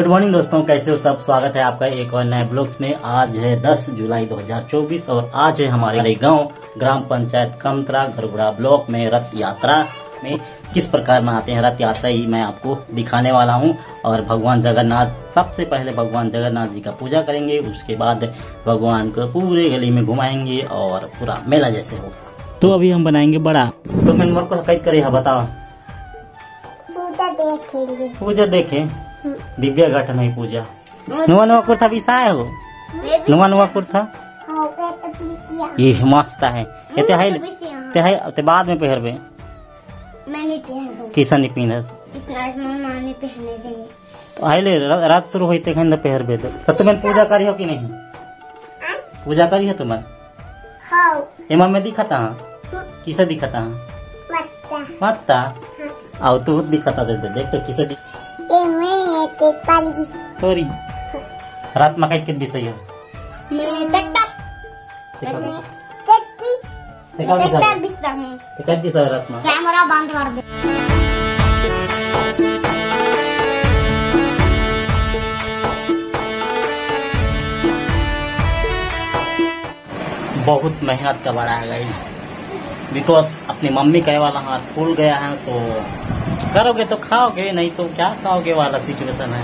Morning दोस्तों, कैसे हो सब। स्वागत है आपका एक और नए ब्लॉग्स में। आज है 10 जुलाई 2024 और आज है हमारे गांव ग्राम पंचायत कमतरा घरगुड़ा ब्लॉक में रथ यात्रा में किस प्रकार मनाते हैं रथ यात्रा ही मैं आपको दिखाने वाला हूं। और भगवान जगन्नाथ, सबसे पहले भगवान जगन्नाथ जी का पूजा करेंगे, उसके बाद भगवान को पूरे गली में घुमाएंगे और पूरा मेला जैसे हो। तो अभी हम बनाएंगे बड़ा। तो मैं मोर को कैद करे बताओ। पूजा देखे दिव्य घट नहीं पूजा नुआ नुआ कुर्ता भी साया हो नुआ नुआ कुर्ता ये मस्त है। ते बाद में पहरबे किसान नहीं पीनस तो आइले रात शुरू होते खन पहरबे तो तुम्हें पूजा करी हो कि नहीं? पूजा करी है तुम्हें? एमा में दिखाता किसे दिखाता मत्ता आओ तू दिखाता देख तो किसे सॉरी रात में कई कितनी सही हो रात में कैमरा बंद कर दे। बहुत मेहनत का बड़ा है बिकॉज अपनी मम्मी कहे वाला हाथ फूल गया है तो करोगे तो खाओगे, नहीं तो क्या खाओगे वाला सिचुएशन है।